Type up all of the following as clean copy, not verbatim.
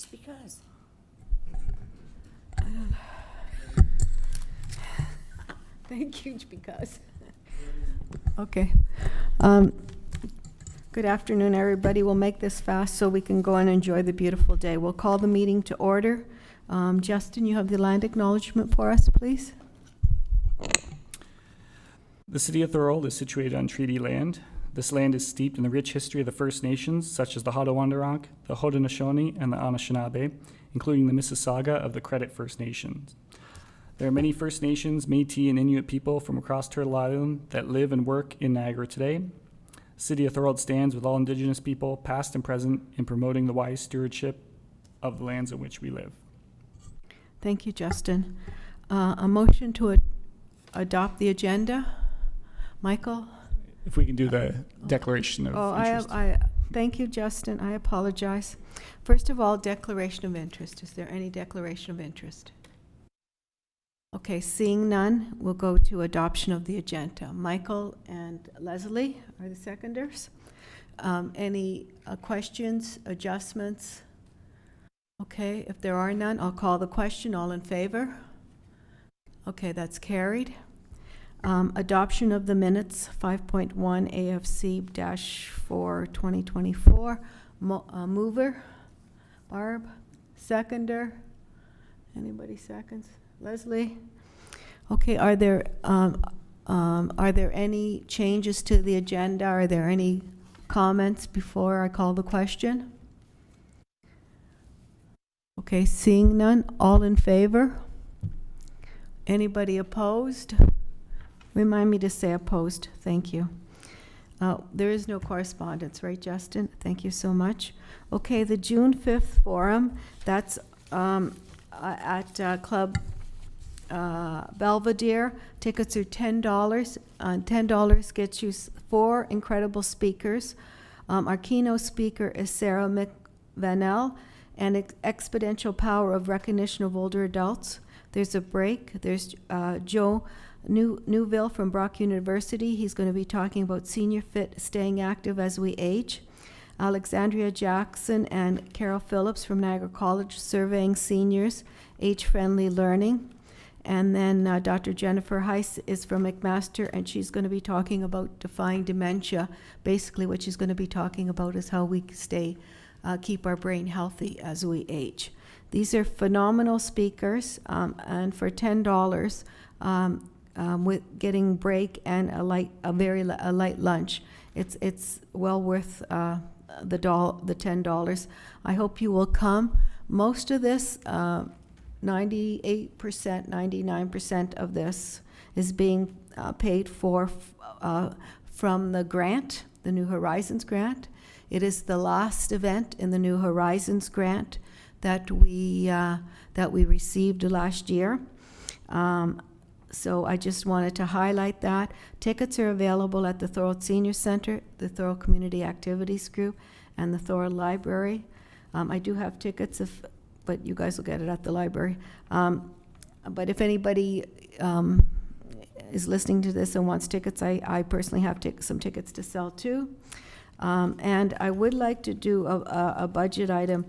Just because. Thank you, because. Okay. Good afternoon, everybody. We'll make this fast so we can go and enjoy the beautiful day. We'll call the meeting to order. Justin, you have the land acknowledgement for us, please. The city of Thorold is situated on treaty land. This land is steeped in the rich history of the First Nations, such as the Haudenosaunee, the Haudenosaunee, and the Anishinaabe, including the Mississauga of the Credit First Nations. There are many First Nations, Métis, and Inuit people from across Turtle Island that live and work in Niagara today. The city of Thorold stands with all Indigenous people, past and present, in promoting the wise stewardship of the lands in which we live. Thank you, Justin. A motion to adopt the agenda. Michael? If we can do the declaration of interest. Thank you, Justin. I apologize. First of all, declaration of interest. Is there any declaration of interest? Okay, seeing none, we'll go to adoption of the agenda. Michael and Leslie are the seconders. Any questions, adjustments? Okay, if there are none, I'll call the question. All in favor? Okay, that's carried. Adoption of the minutes, 5.1 AFC-4 2024. Mover, Barb. Seconder, anybody seconds? Leslie? Okay, are there any changes to the agenda? Are there any comments before I call the question? Okay, seeing none, all in favor? Anybody opposed? Remind me to say opposed. Thank you. There is no correspondence, right, Justin? Thank you so much. Okay, the June 5th forum, that's at Club Belvedere. Tickets are $10. $10 gets you 4 incredible speakers. Our keynote speaker is Sarah McVanell, and Exponential Power of Recognition of Older Adults. There's a break. There's Joe Newville from Brock University. He's going to be talking about senior fit, staying active as we age. Alexandria Jackson and Carol Phillips from Niagara College, surveying seniors, age-friendly learning. And then Dr. Jennifer Heiss is from McMaster, and she's going to be talking about defying dementia. Basically, what she's going to be talking about is how we keep our brain healthy as we age. These are phenomenal speakers, and for $10, with getting break and a light lunch, it's well worth the $10. I hope you will come. Most of this, 98%, 99% of this is being paid for from the grant, the New Horizons grant. It is the last event in the New Horizons grant that we received last year. So I just wanted to highlight that. Tickets are available at the Thorold Senior Center, the Thorold Community Activities Group, and the Thorold Library. I do have tickets, but you guys will get it at the library. But if anybody is listening to this and wants tickets, I personally have some tickets to sell too. And I would like to do a budget item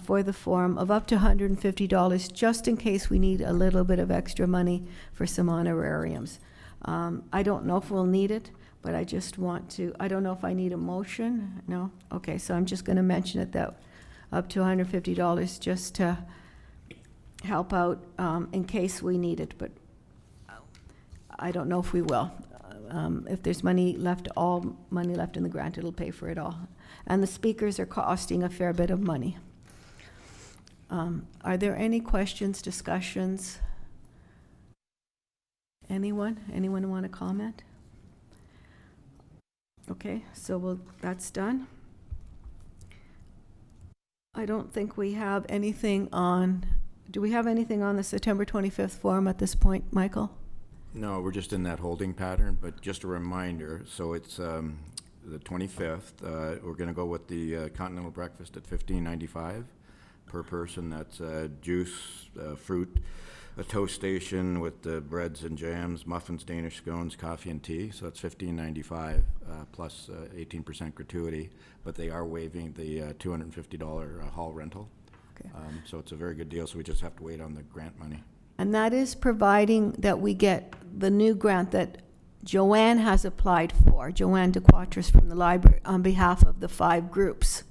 for the forum of up to $150, just in case we need a little bit of extra money for some honorariums. I don't know if we'll need it, but I just want to, I don't know if I need a motion. No? Okay, so I'm just going to mention it, that up to $150 just to help out in case we need it, but I don't know if we will. If there's all money left in the grant, it'll pay for it all. And the speakers are costing a fair bit of money. Are there any questions, discussions? Anyone want to comment? Okay, so that's done. I don't think we have anything on, do we have anything on the September 25th forum at this point, Michael? No, we're just in that holding pattern, but just a reminder, so it's the 25th. We're going to go with the continental breakfast at $15.95 per person. That's juice, fruit, a toast station with the breads and jams, muffins, Danish scones, coffee and tea. So that's $15.95 plus 18% gratuity, but they are waiving the $250 hall rental. Okay. So it's a very good deal, so we just have to wait on the grant money. And that is providing that we get the new grant that Joanne has applied for, Joanne DeQuatris from the library, on behalf of the 5 groups.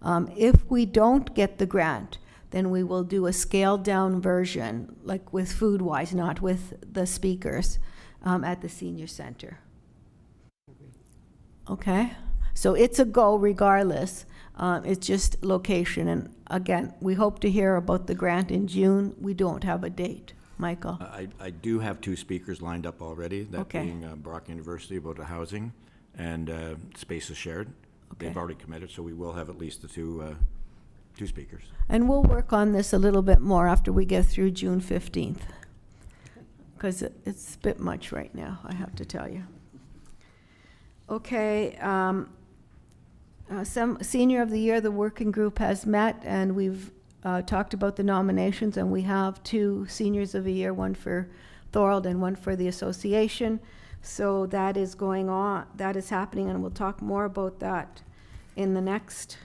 If we don't get the grant, then we will do a scaled-down version, like with Foodwise, not with the speakers, at the senior center. Okay? So it's a go regardless. It's just location. And again, we hope to hear about the grant in June. We don't have a date. Michael? I do have 2 speakers lined up already, that Okay. being Brock University about the housing and spaces shared. Okay. They've already committed, so we will have at least the 2 speakers. And we'll work on this a little bit more after we get through June 15th. Because it's a bit much right now, I have to tell you. Okay, some Senior of the Year, the working group has met, and we've talked about the nominations, and we have 2 Seniors of the Year, one for Thorold and one for the association. So that is going on, that is happening, and we'll talk more about that in the next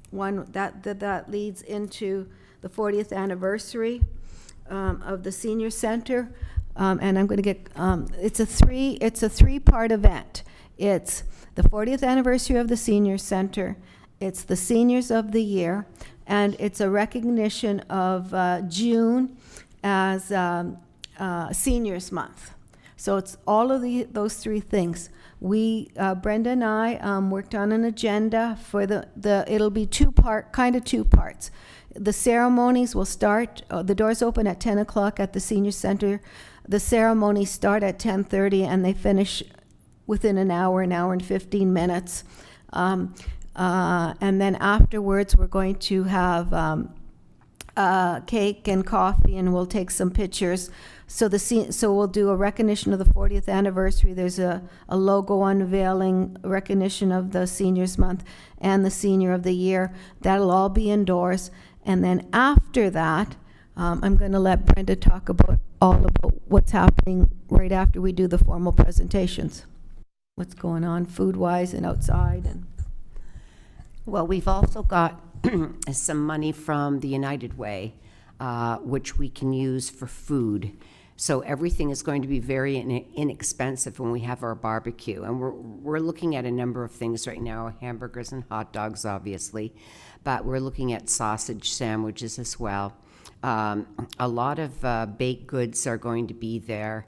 one. That leads into the 40th anniversary of the senior center, and I'm going to get it's a 3-part event. It's the 40th anniversary of the senior center, it's the Seniors of the Year, and it's a recognition of June as Seniors Month. So it's all of those 3 things. We, Brenda and I, worked on an agenda for it'll be 2 parts. The ceremonies will start, the doors open at 10 o'clock at the senior center. The ceremonies start at 10:30 and they finish within an hour and 15 minutes. And then afterwards, we're going to have cake and coffee, and we'll take some pictures. So we'll do a recognition of the 40th anniversary. There's a logo unveiling, recognition of the Seniors Month and the Senior of the Year. That'll all be indoors. And then after that, I'm going to let Brenda talk about what's happening right after we do the formal presentations. What's going on food-wise and outside. And Well, we've also got some money from the United Way, which we can use for food. So everything is going to be very inexpensive when we have our barbecue. And we're looking at a number of things right now, hamburgers and hot dogs, obviously, but we're looking at sausage sandwiches as well. A lot of baked goods are going to be there.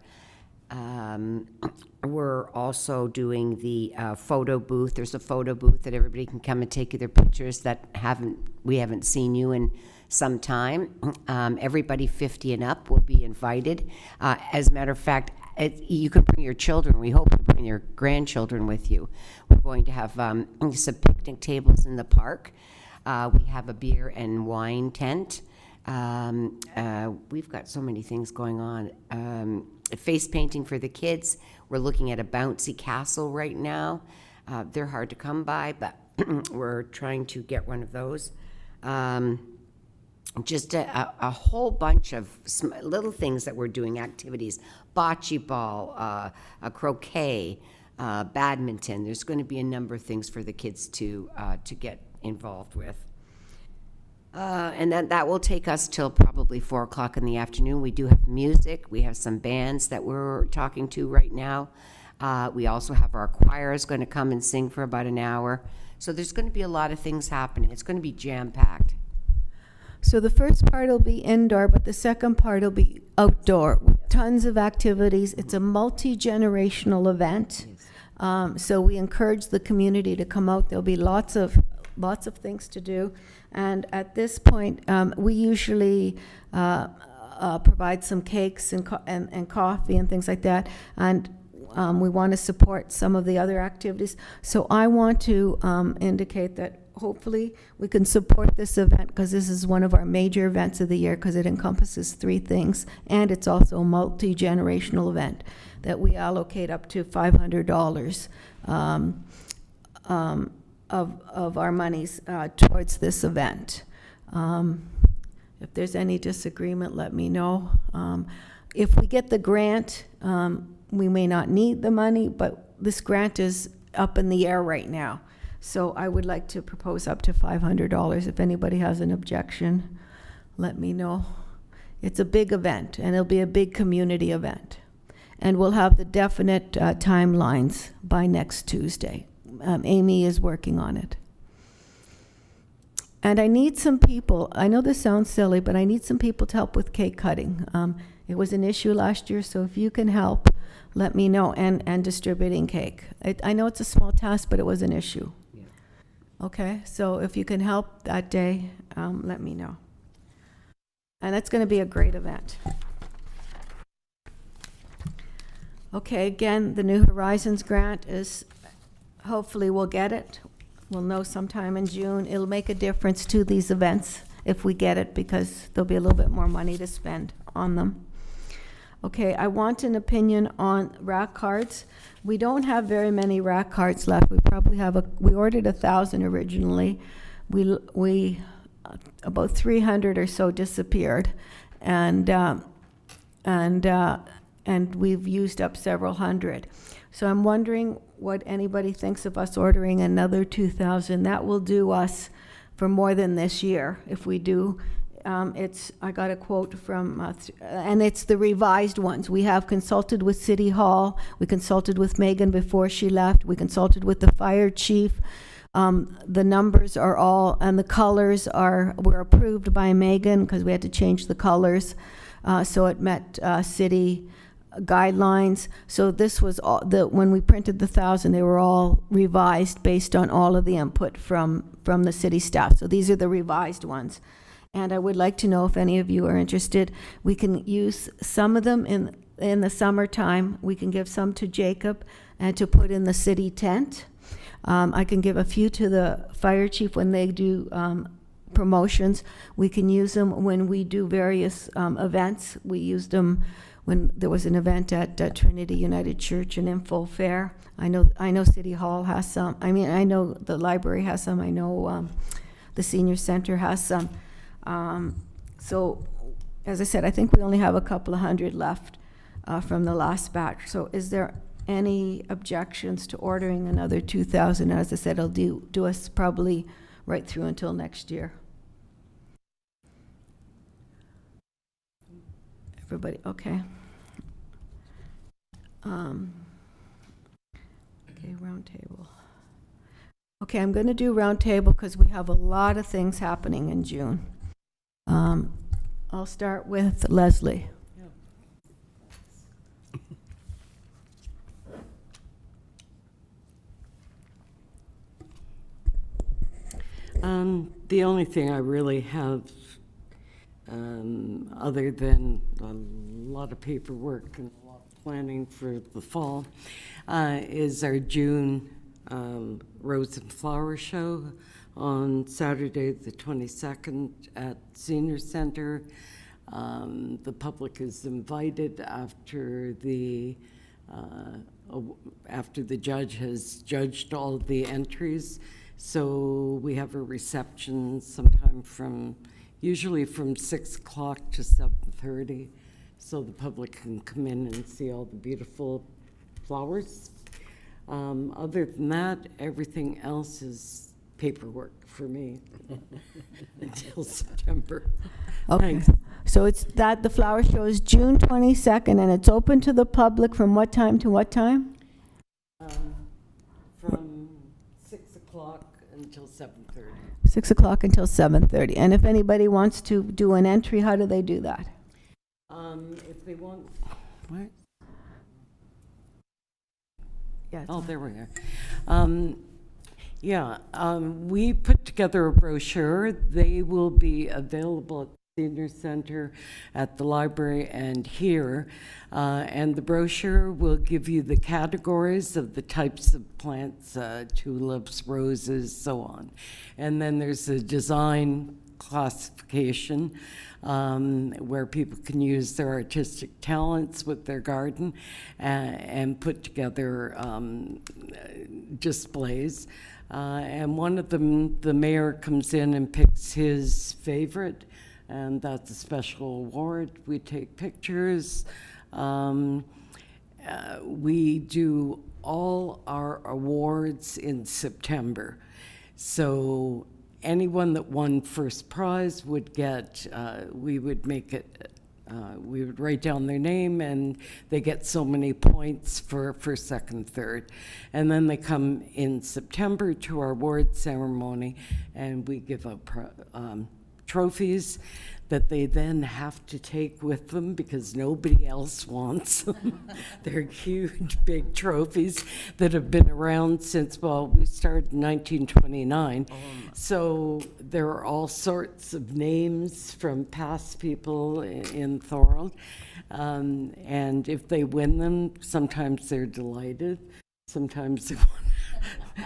We're also doing the photo booth. There's a photo booth that everybody can come and take their pictures that we haven't seen you in some time. Everybody 50 and up will be invited. As a matter of fact, you can bring your children. We hope you bring your grandchildren with you. We're going to have some picnic tables in the park. We have a beer and wine tent. We've got so many things going on. Face painting for the kids. We're looking at a bouncy castle right now. They're hard to come by, but we're trying to get one of those. Just a whole bunch of little things that we're doing, activities, bocce ball, a croquet, badminton. There's going to be a number of things for the kids to get involved with. And that will take us till probably 4 o'clock in the afternoon. We do have music. We have some bands that we're talking to right now. We also have our choir is going to come and sing for about an hour. So there's going to be a lot of things happening. It's going to be jam-packed. so the first part will be indoor, but the second part will be outdoor. Tons of activities. It's a multi-generational event. So we encourage the community to come out. There'll be lots of things to do. And at this point, we usually provide some cakes and coffee and things like that. And we want to support some of the other activities. So I want to indicate that hopefully we can support this event, because this is one of our major events of the year, because it encompasses 3 things. And it's also a multi-generational event that we allocate up to $500 of our monies towards this event. If there's any disagreement, let me know. If we get the grant, we may not need the money, but this grant is up in the air right now. So I would like to propose up to $500. If anybody has an objection, let me know. It's a big event, and it'll be a big community event. And we'll have the definite timelines by next Tuesday. Amy is working on it. And I need some people, I know this sounds silly, but I need some people to help with cake cutting. It was an issue last year, so if you can help, let me know, and distributing cake. I know it's a small task, but it was an issue. Yeah. Okay, so if you can help that day, let me know. And it's going to be a great event. Okay, again, the New Horizons grant is, hopefully we'll get it. We'll know sometime in June. It'll make a difference to these events if we get it, because there'll be a little bit more money to spend on them. Okay, I want an opinion on rack cards. We don't have very many rack cards left. We probably have we ordered 1,000 originally. We about 300 or so disappeared, and we've used up several hundred. So I'm wondering what anybody thinks of us ordering another 2,000. That will do us for more than this year if we do. I got a quote from, and it's the revised ones. We have consulted with City Hall. We consulted with Megan before she left. We consulted with the fire chief. The numbers are all, and the colors were approved by Megan because we had to change the colors. So it met city guidelines. So this was all, when we printed the 1,000, they were all revised based on all of the input from the city staff. So these are the revised ones. And I would like to know if any of you are interested. We can use some of them in the summertime. We can give some to Jacob and to put in the city tent. I can give a few to the fire chief when they do promotions. We can use them when we do various events. We used them when there was an event at Trinity United Church and Info Fair. I know City Hall has some. I mean, I know the library has some. I know the senior center has some. So, as I said, I think we only have a couple of hundred left from the last batch. So is there any objections to ordering another 2,000? As I said, it'll do us probably right through until next year. Everybody, okay. Okay, round table. Okay, I'm going to do round table because we have a lot of things happening in June. I'll start with Leslie. The only thing I really have, other than a lot of paperwork and a lot of planning for the fall, is our June Rose and Flower Show on Saturday, the 22nd at Senior Center. The public is invited after the judge has judged all the entries. So we have a reception sometime usually from 6 o'clock to 7:30, so the public can come in and see all the beautiful flowers. Other than that, everything else is paperwork for me until September. Okay. Thanks. So it's the flower show is June 22nd, and it's open to the public from what time to what time? From 6 o'clock until 7:30. 6 o'clock until 7:30. And if anybody wants to do an entry, how do they do that? If they want, what? Yeah. Oh, there we are. We put together a brochure. They will be available at the Senior Center, at the library, and here. And the brochure will give you the categories of the types of plants, tulips, roses, so on. And then there's a design classification where people can use their artistic talents with their garden and put together displays. And one of them, the mayor comes in and picks his favorite, and that's a special award. We take pictures. We do all our awards in September. So anyone that won first prize would get, we would make it, we would write down their name, and they get so many points for first, second, third. And then they come in September to our award ceremony, and we give out trophies that they then have to take with them because nobody else wants them. They're huge, big trophies that have been around since, well, we started in 1929. So there are all sorts of names from past people in Thorold. And if they win them, sometimes they're delighted. Sometimes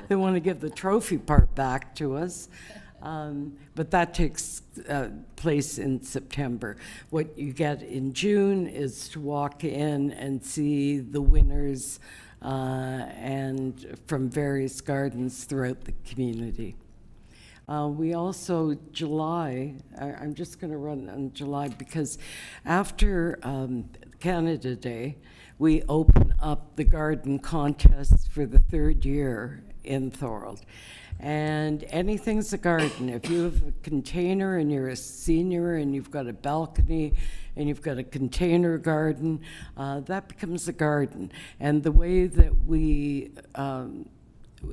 they want to give the trophy part back to us. But that takes place in September. What you get in June is to walk in and see the winners and from various gardens throughout the community. We also, July, I'm just going to run on July because after Canada Day, we open up the garden contest for the third year in Thorold. And anything's a garden. If you have a container and you're a senior and you've got a balcony and you've got a container garden, that becomes a garden. And the way that we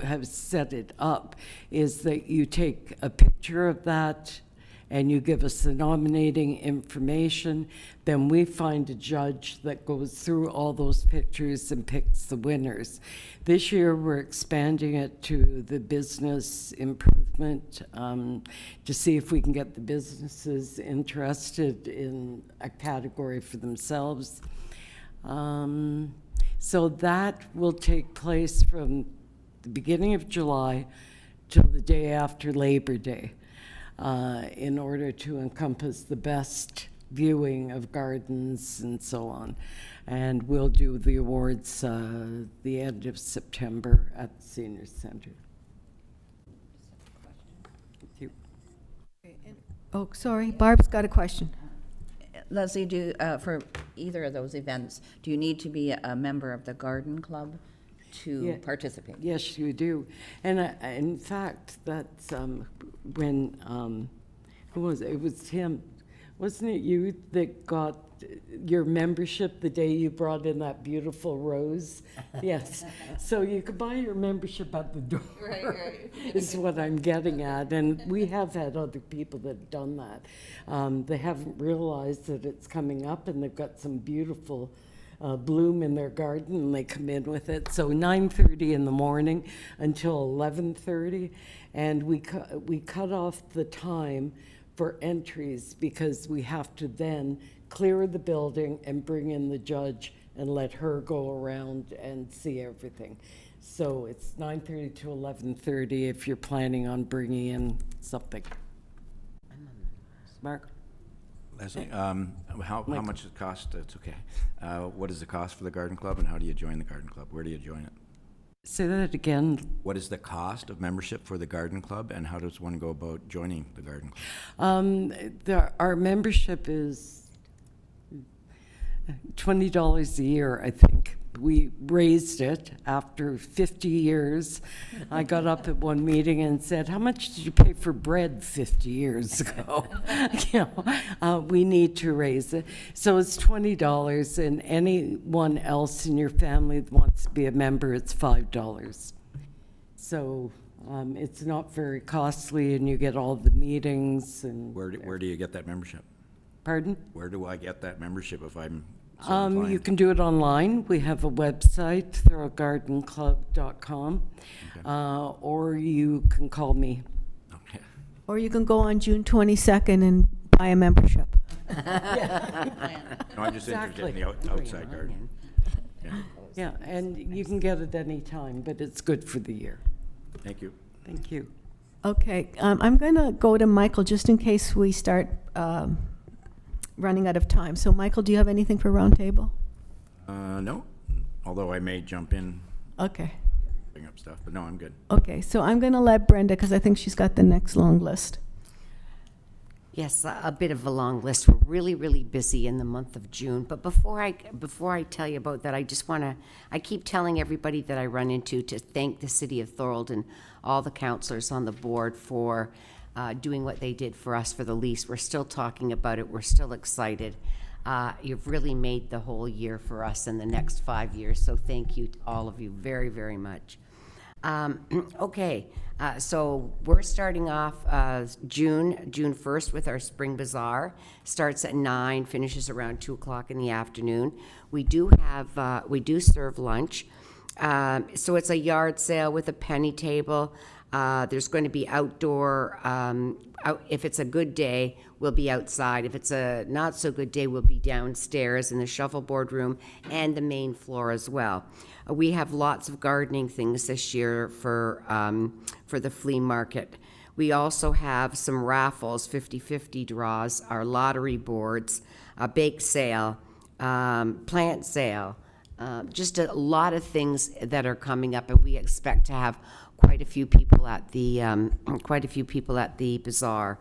have set it up is that you take a picture of that and you give us the nominating information, then we find a judge that goes through all those pictures and picks the winners. This year, we're expanding it to the business improvement to see if we can get the businesses interested in a category for themselves. So that will take place from the beginning of July till the day after Labor Day, in order to encompass the best viewing of gardens and so on. And we'll do the awards the end of September at the Senior Center. Thank you. Oh, sorry, Barb's got a question. Leslie, for either of those events, do you need to be a member of the garden club to Yeah. participate? Yes, you do. And in fact, that's when, who was it? It was Tim. Wasn't it you that got your membership the day you brought in that beautiful rose? Yes. So you could buy your membership at the door. Right. Is what I'm getting at. And we have had other people that have done that. They haven't realized that it's coming up, and they've got some beautiful bloom in their garden, and they come in with it. So 9:30 in the morning until 11:30, and we cut off the time for entries because we have to then clear the building and bring in the judge and let her go around and see everything. So it's 9:30 to 11:30 if you're planning on bringing in something. Mark? Leslie, how much does it cost? It's okay. What is the cost for the garden club, and how do you join the garden club? Where do you join it? Say that again. What is the cost of membership for the garden club, and how does one go about joining the garden club? Our membership is $20 a year, I think. We raised it after 50 years. I got up at one meeting and said, "How much did you pay for bread 50 years ago?" We need to raise it. So it's $20, and anyone else in your family that wants to be a member, it's $5. So it's not very costly, and you get all the meetings and. Where do you get that membership? Pardon? Where do I get that membership if I'm so You inclined? can do it online. We have a website, thorogardenclub.com, or you can call me. Okay. Or you can go on June 22nd and buy a membership. No, I'm just interested in the outside garden. Yeah. Yeah, and you can get it any time, but it's good for the year. Thank you. Thank you. Okay, I'm going to go to Michael just in case we start running out of time. So Michael, do you have anything for Roundtable? No, although I may jump in, Okay. bring up stuff, but no, I'm good. Okay, so I'm going to let Brenda, because I think she's got the next long list. Yes, a bit of a long list. We're really, really busy in the month of June. But before I tell you about that, I just want to, I keep telling everybody that I run into to thank the city of Thorold and all the councillors on the board for doing what they did for us for the lease. We're still talking about it. We're still excited. You've really made the whole year for us in the next 5 years. So thank you to all of you very, very much. Okay, so we're starting off June 1st with our Spring Bazaar. Starts at 9, finishes around 2 o'clock in the afternoon. We do serve lunch. So it's a yard sale with a penny table. There's going to be outdoor, if it's a good day, we'll be outside. If it's a not so good day, we'll be downstairs in the shuffleboard room and the main floor as well. We have lots of gardening things this year for the flea market. We also have some raffles, 50/50 draws, our lottery boards, a bake sale, plant sale, just a lot of things that are coming up, and we expect to have quite a few people at the bazaar.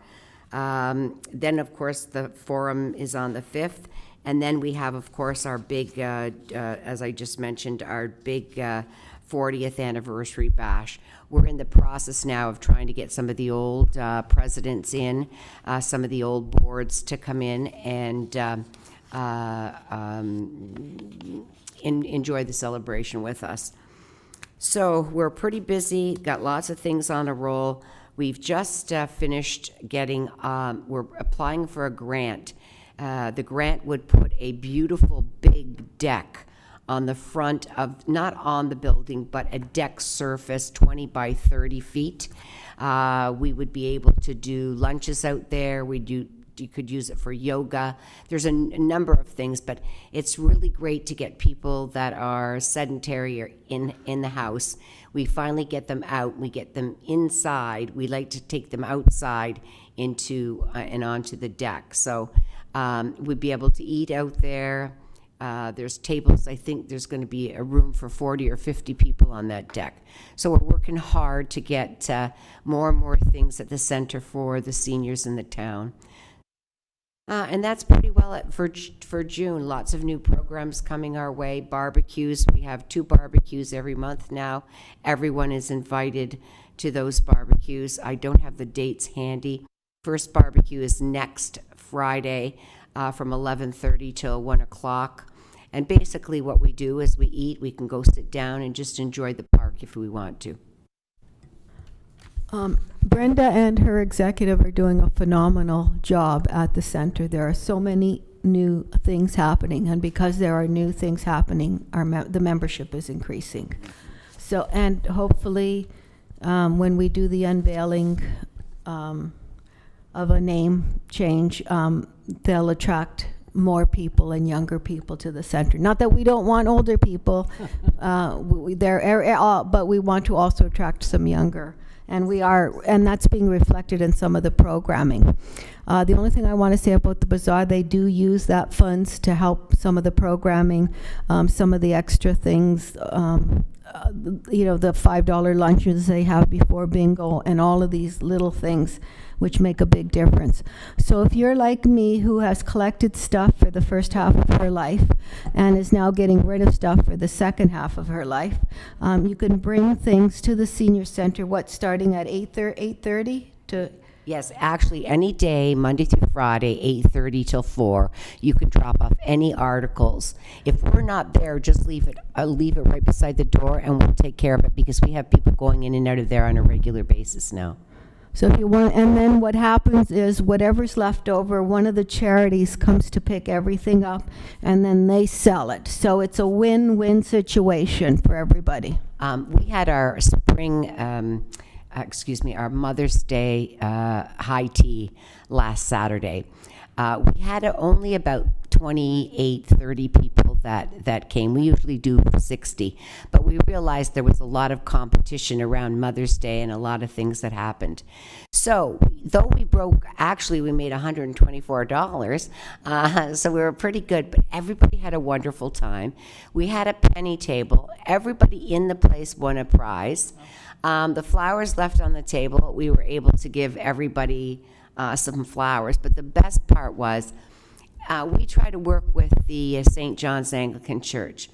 Then, of course, the forum is on the 5th. And then we have, of course, our big, as I just mentioned, our big 40th anniversary bash. We're in the process now of trying to get some of the old presidents in, some of the old boards to come in and enjoy the celebration with us. So we're pretty busy, got lots of things on a roll. We've just finished getting, we're applying for a grant. The grant would put a beautiful big deck on the front of, not on the building, but a deck surface 20 by 30 feet. We would be able to do lunches out there. You could use it for yoga. There's a number of things, but it's really great to get people that are sedentary or in the house. We finally get them out. We get them inside. We like to take them outside into and onto the deck. So we'd be able to eat out there. There's tables. I think there's going to be a room for 40 or 50 people on that deck. So we're working hard to get more and more things at the center for the seniors in the town. And that's pretty well it for June. Lots of new programs coming our way. Barbecues. We have 2 barbecues every month now. Everyone is invited to those barbecues. I don't have the dates handy. First barbecue is next Friday from 11:30 till 1 o'clock. And basically what we do is we eat. We can go sit down and just enjoy the park if we want to. Brenda and her executive are doing a phenomenal job at the center. There are so many new things happening, and because there are new things happening, the membership is increasing. So, and hopefully, when we do the unveiling of a name change, they'll attract more people and younger people to the center. Not that we don't want older people, but we want to also attract some younger. And and that's being reflected in some of the programming. The only thing I want to say about the bazaar, they do use that funds to help some of the programming, some of the extra things, the $5 lunches they have before bingo, and all of these little things which make a big difference. So if you're like me, who has collected stuff for the first half of her life and is now getting rid of stuff for the second half of her life, you can bring things to the senior center, starting at 8:30 to... Yes, actually, any day, Monday through Friday, 8:30 till 4, you can drop off any articles. If we're not there, just leave it right beside the door, and we'll take care of it, because we have people going in and out of there on a regular basis now. So if you want, and then what happens is whatever's left over, one of the charities comes to pick everything up, and then they sell it. So it's a win-win situation for everybody. We had our our Mother's Day high tea last Saturday. We had only about 28, 30 people that came. We usually do 60, but we realized there was a lot of competition around Mother's Day and a lot of things that happened. So though we made $124, so we were pretty good, but everybody had a wonderful time. We had a penny table. Everybody in the place won a prize. The flowers left on the table, we were able to give everybody some flowers. But the best part was, we try to work with the St. John's Anglican Church.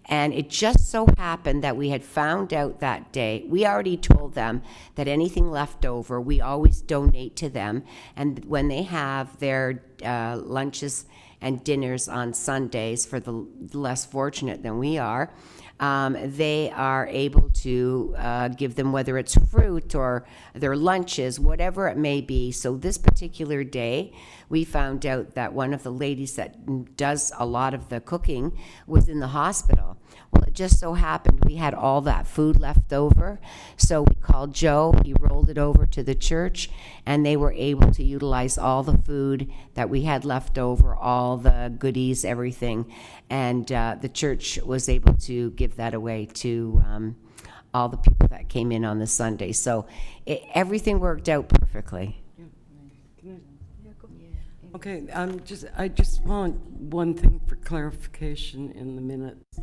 And it just so happened that we had found out that day, we already told them that anything left over, we always donate to them. And when they have their lunches and dinners on Sundays for the less fortunate than we are, they are able to give them, whether it's fruit or their lunches, whatever it may be. So this particular day, we found out that one of the ladies that does a lot of the cooking was in the hospital. Well, it just so happened we had all that food left over. So we called Joe, he rolled it over to the church, and they were able to utilize all the food that we had left over, all the goodies, everything. And the church was able to give that away to all the people that came in on the Sunday. So everything worked out perfectly. Okay, I just want one thing for clarification in the minutes.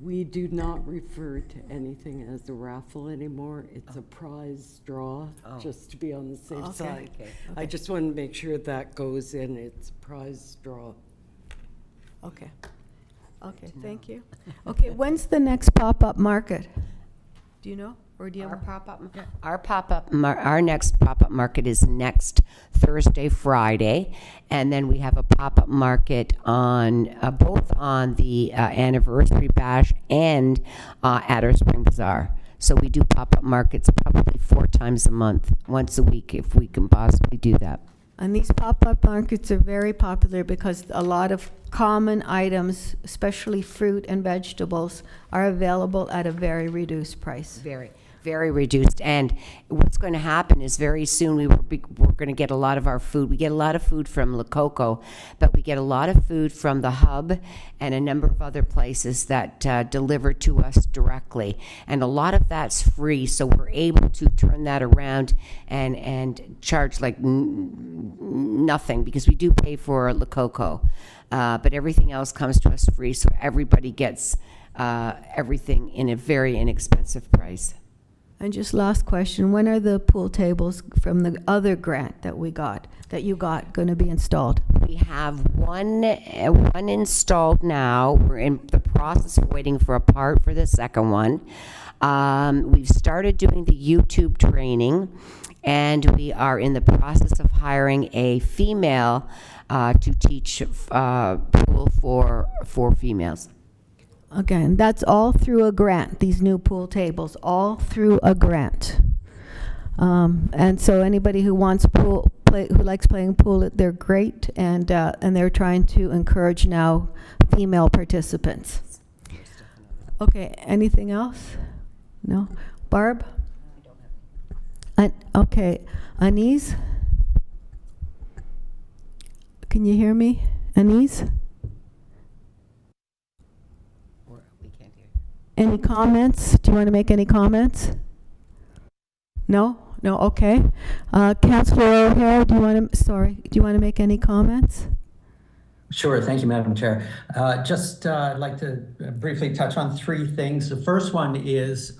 We do not refer to anything as a raffle anymore. It's a prize draw, just to be on the safe side. Okay. I just want to make sure that goes in. It's prize draw. Okay. Okay, thank you. Okay, when's the next pop-up market? Do you know, or do you have? Our next pop-up market is next Thursday, Friday, and then we have a pop-up market on both on the anniversary bash and at our spring bazaar. So we do pop-up markets probably 4 times a month, once a week, if we can possibly do that. And these pop-up markets are very popular because a lot of common items, especially fruit and vegetables, are available at a very reduced price. Very, very reduced. And what's going to happen is very soon we're going to get a lot of our food. We get a lot of food from La Coco, but we get a lot of food from the Hub and a number of other places that deliver to us directly. And a lot of that's free, so we're able to turn that around and charge like nothing, because we do pay for La Coco. But everything else comes to us free, so everybody gets everything in a very inexpensive price. And just last question, when are the pool tables from the other grant that you got, going to be installed? We have one installed now. We're in the process of waiting for a part for the second one. We've started doing the YouTube training, and we are in the process of hiring a female to teach pool for females. Again, that's all through a grant, these new pool tables, all through a grant. And so anybody who wants who likes playing pool, they're great, and they're trying to encourage now female participants. Okay, anything else? No? Barb? Okay, Anise? Can you hear me? Anise? Any comments? Do you want to make any comments? No? No, okay. Councillor O'Hara, do you want to make any comments? Sure, thank you, Madam Chair. I'd like to briefly touch on 3 things. The first one is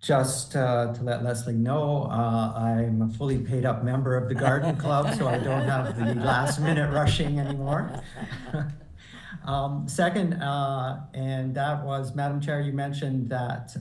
just to let Leslie know, I'm a fully paid up member of the Garden Club, so I don't have the last minute rushing anymore. Second, and that was, Madam Chair, you mentioned that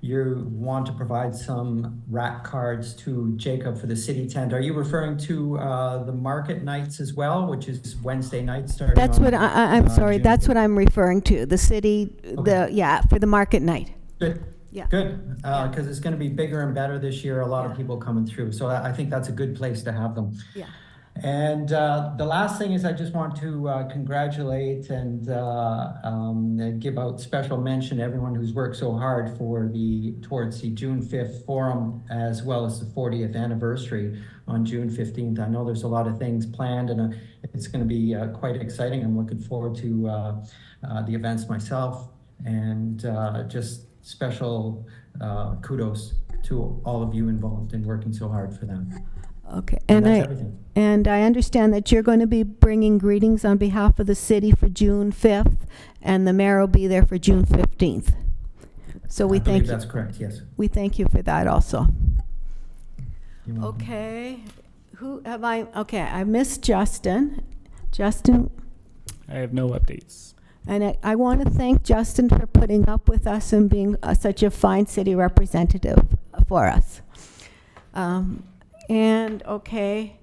you want to provide some rack cards to Jacob for the city tent. Are you referring to the market nights as well, which is Wednesday night starting? That's on, what I'm sorry. June That's what I'm referring to. The city, Okay. for the market night. Good. Yeah. Good, because it's going to be bigger and better this year. A lot of people coming through, so I think that's a good place to have them. Yeah. And the last thing is I just want to congratulate and give out special mention to everyone who's worked so hard towards the June 5th forum, as well as the 40th anniversary on June 15th. I know there's a lot of things planned, and it's going to be quite exciting. I'm looking forward to the events myself, and just special kudos to all of you involved in working so hard for them. Okay. And that's everything. And I understand that you're going to be bringing greetings on behalf of the city for June 5th, and the mayor will be there for June 15th. So we I thank believe you. that's correct, yes. We thank you for that also. You're welcome. Okay, who have I, okay, I missed Justin. Justin, I have no updates. and I want to thank Justin for putting up with us and being such a fine city representative for us. And, okay,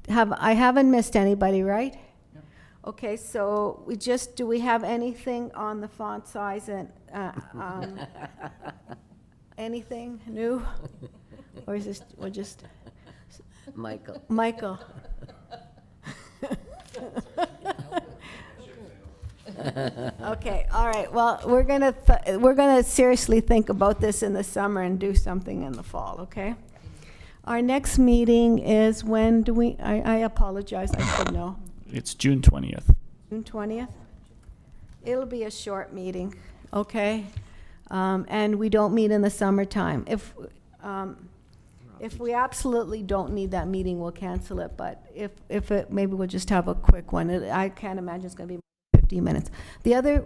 I haven't missed anybody, right? Okay, so do we have anything on the font size and, anything new? Or is this, we're just, Michael. Michael? Okay, all right, well, we're gonna seriously think about this in the summer and do something in the fall, okay? Our next meeting is when do we, I apologize, I should know. It's June 20th. June 20th? It'll be a short meeting, okay? And we don't meet in the summertime. If we absolutely don't need that meeting, we'll cancel it, but maybe we'll just have a quick one. I can't imagine it's gonna be 15 minutes.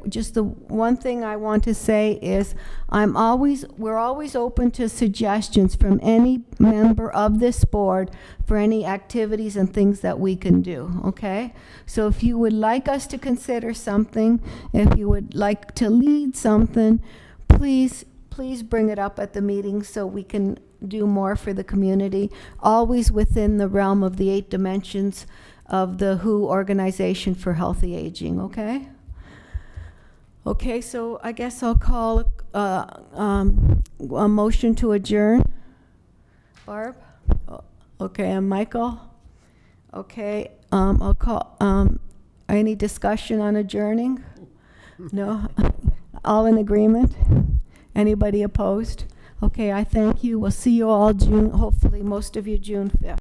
Just the one thing I want to say is we're always open to suggestions from any member of this board for any activities and things that we can do, okay? So if you would like us to consider something, if you would like to lead something, please bring it up at the meeting so we can do more for the community, always within the realm of the 8 dimensions of the WHO Organization for Healthy Aging, okay? Okay, so I guess I'll call a motion to adjourn. Barb? Okay, and Michael? Okay, I'll call, any discussion on adjourning? No? All in agreement? Anybody opposed? Okay, I thank you. We'll see you all hopefully most of you June 5th.